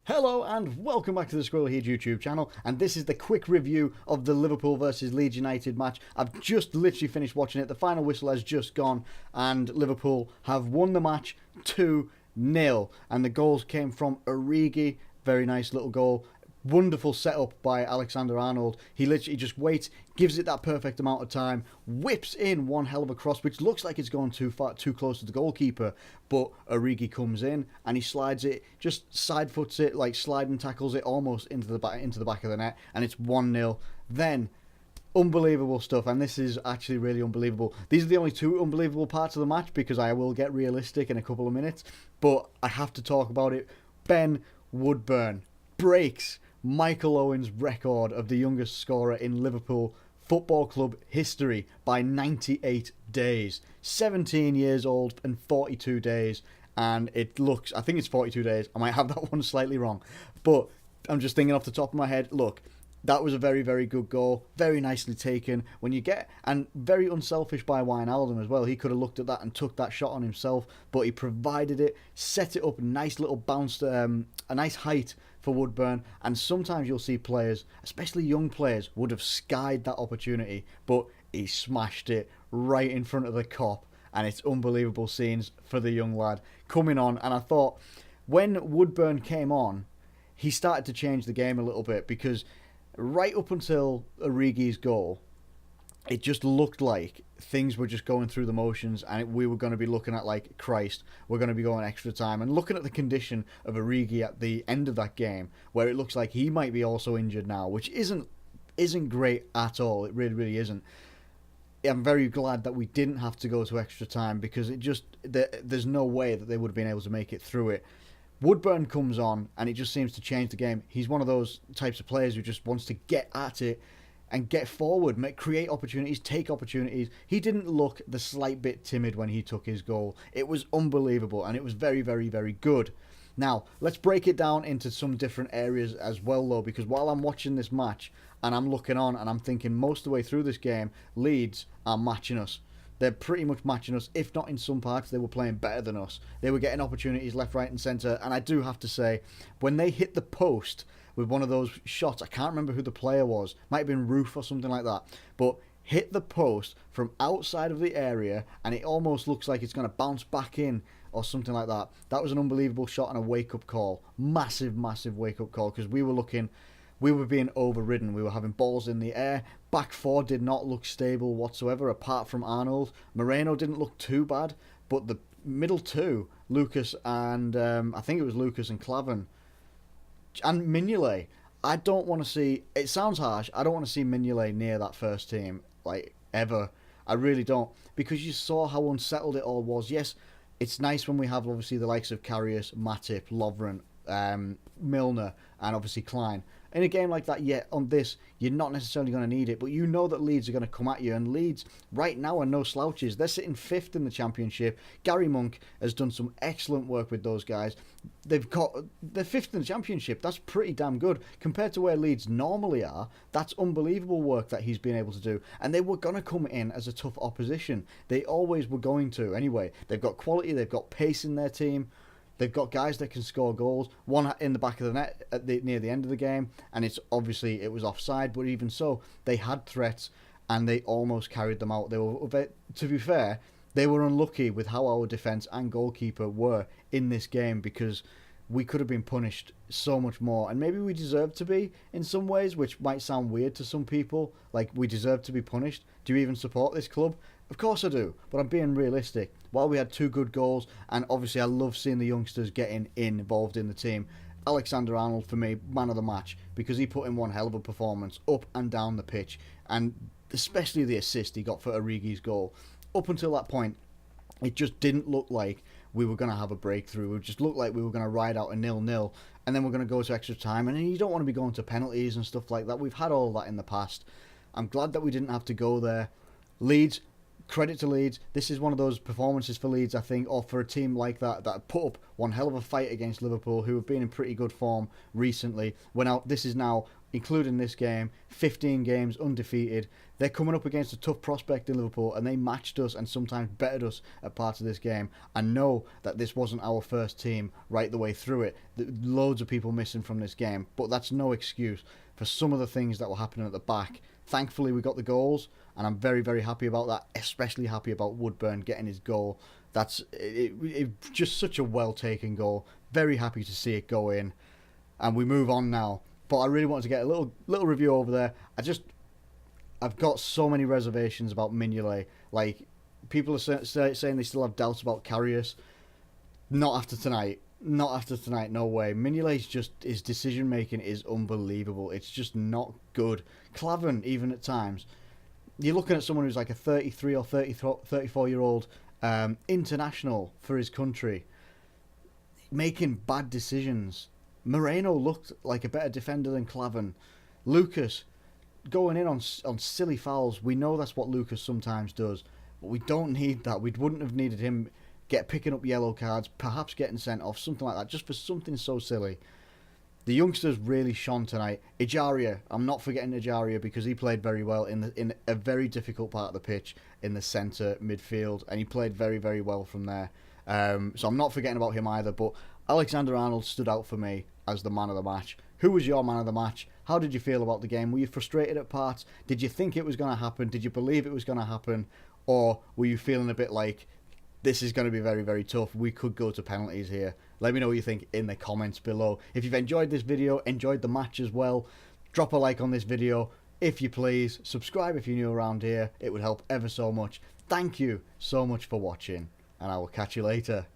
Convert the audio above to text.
Hello and welcome back to the Squirrel Heed YouTube channel, and this is the quick review of the Liverpool versus Leeds United match. I've just literally finished watching it. The final whistle has just gone and Liverpool have won the match 2-0, and the goals came from Origi. Very nice little goal. Wonderful setup by Alexander-Arnold. He literally just waits, gives it that perfect amount of time, whips in one hell of a cross, which looks like it's gone too far, too close to the goalkeeper, but Origi comes in and he slides it, just side foots it, like sliding tackles it almost into the back of the net, and it's 1-0. Then unbelievable stuff, and this is actually really unbelievable. These are the only two unbelievable parts of the match, because I will get realistic in a couple of minutes, but I have to talk about it. Ben Woodburn breaks Michael Owen's record of the youngest scorer in Liverpool Football Club history by 98 days. 17 years old and 42 days, and it looks, I think it's 42 days, I might have that one slightly wrong, but I'm just thinking off the top of my head. Look, that was a very, very good goal. Very nicely taken. When you get, and very unselfish by Wijnaldum as well. He could have looked at that and took that shot on himself, but he provided it, set it up, nice little bounce, a nice height for Woodburn. And sometimes you'll see players, especially young players, would have skied that opportunity, but he smashed it right in front of the cop, and it's unbelievable scenes for the young lad coming on. And I thought, when Woodburn came on, he started to change the game a little bit, because right up until Origi's goal, it just looked like things were just going through the motions, and we were going to be looking at, like, Christ, we're going to be going extra time. And looking at the condition of Origi at the end of that game, where it looks like he might be also injured now, which isn't great at all. It really, really isn't. I'm very glad that we didn't have to go to extra time, because it just, there's no way that they would have been able to make it through it. Woodburn comes on, and it just seems to change the game. He's one of those types of players who just wants to get at it and get forward, create opportunities, take opportunities. He didn't look the slight bit timid when he took his goal. It was unbelievable, and it was very, very, very good. Now, let's break it down into some different areas as well, though, because while I'm watching this match and I'm looking on and I'm thinking most of the way through this game, Leeds are matching us. They're pretty much matching us, if not in some parts, they were playing better than us. They were getting opportunities left, right and centre, and I do have to say, when they hit the post with one of those shots, I can't remember who the player was, might have been Roof or something like that, but hit the post from outside of the area, and it almost looks like it's going to bounce back in or something like that. That was an unbelievable shot and a wake-up call. Massive, massive wake-up call, because we were being overridden. We were having balls in the air. Back four did not look stable whatsoever, apart from Arnold. Moreno didn't look too bad, but the middle two, Lucas and I think it was Lucas and Klavan, and Mignolet, I don't want to see, it sounds harsh, I don't want to see Mignolet near that first team, like, ever. I really don't, because you saw how unsettled it all was. Yes, it's nice when we have, obviously, the likes of Karius, Matip, Lovren, Milner, and obviously Klein. In a game like that, yeah, on this, you're not necessarily going to need it, but you know that Leeds are going to come at you, and Leeds right now are no slouches. They're sitting 5th in the Championship. Garry Monk has done some excellent work with those guys. They're 5th in the Championship. That's pretty damn good. Compared to where Leeds normally are, that's unbelievable work that he's been able to do, and they were going to come in as a tough opposition. They always were going to. Anyway, they've got quality, they've got pace in their team. They've got guys that can score goals. One in the back of the net near the end of the game, and it was offside, but even so, they had threats, and they almost carried them out. They were, to be fair, they were unlucky with how our defence and goalkeeper were in this game, because we could have been punished so much more, and maybe we deserve to be in some ways, which might sound weird to some people. Like, we deserve to be punished. Do you even support this club? Of course I do, but I'm being realistic. While we had 2 good goals, and obviously I love seeing the youngsters getting involved in the team, Alexander-Arnold, for me, man of the match, because he put in one hell of a performance up and down the pitch, and especially the assist he got for Origi's goal. Up until that point, it just didn't look like we were going to have a breakthrough. It just looked like we were going to ride out a 0-0, and then we're going to go to extra time, and you don't want to be going to penalties and stuff like that. We've had all that in the past. I'm glad that we didn't have to go there. Leeds, credit to Leeds. This is one of those performances for Leeds, I think, or for a team like that put up one hell of a fight against Liverpool, who have been in pretty good form recently. This is now, including this game, 15 games undefeated. They're coming up against a tough prospect in Liverpool, and they matched us and sometimes bettered us at parts of this game. I know that this wasn't our first team right the way through it. Loads of people missing from this game, but that's no excuse for some of the things that were happening at the back. Thankfully, we got the goals, and I'm very, very happy about that, especially happy about Woodburn getting his goal. That's just such a well-taken goal. Very happy to see it go in, and we move on now. But I really wanted to get a little review over there. I've got so many reservations about Mignolet. Like, people are saying they still have doubts about Karius. Not after tonight. Not after tonight, no way. Mignolet's his decision making is unbelievable. It's just not good. Klavan, even at times. You're looking at someone who's like a 33 or 34-year-old international for his country, making bad decisions. Moreno looked like a better defender than Klavan. Lucas going in on silly fouls. We know that's what Lucas sometimes does, but we don't need that. We wouldn't have needed him picking up yellow cards, perhaps getting sent off, something like that, just for something so silly. The youngsters really shone tonight. Ejaria, I'm not forgetting Ejaria, because he played very well in a very difficult part of the pitch in the centre midfield, and he played very, very well from there. So I'm not forgetting about him either, but Alexander-Arnold stood out for me as the man of the match. Who was your man of the match? How did you feel about the game? Were you frustrated at parts? Did you think it was going to happen? Did you believe it was going to happen? Or were you feeling a bit like, this is going to be very, very tough, we could go to penalties here? Let me know what you think in the comments below. If you've enjoyed this video, enjoyed the match as well, drop a like on this video if you please. Subscribe if you're new around here. It would help ever so much. Thank you so much for watching, and I will catch you later.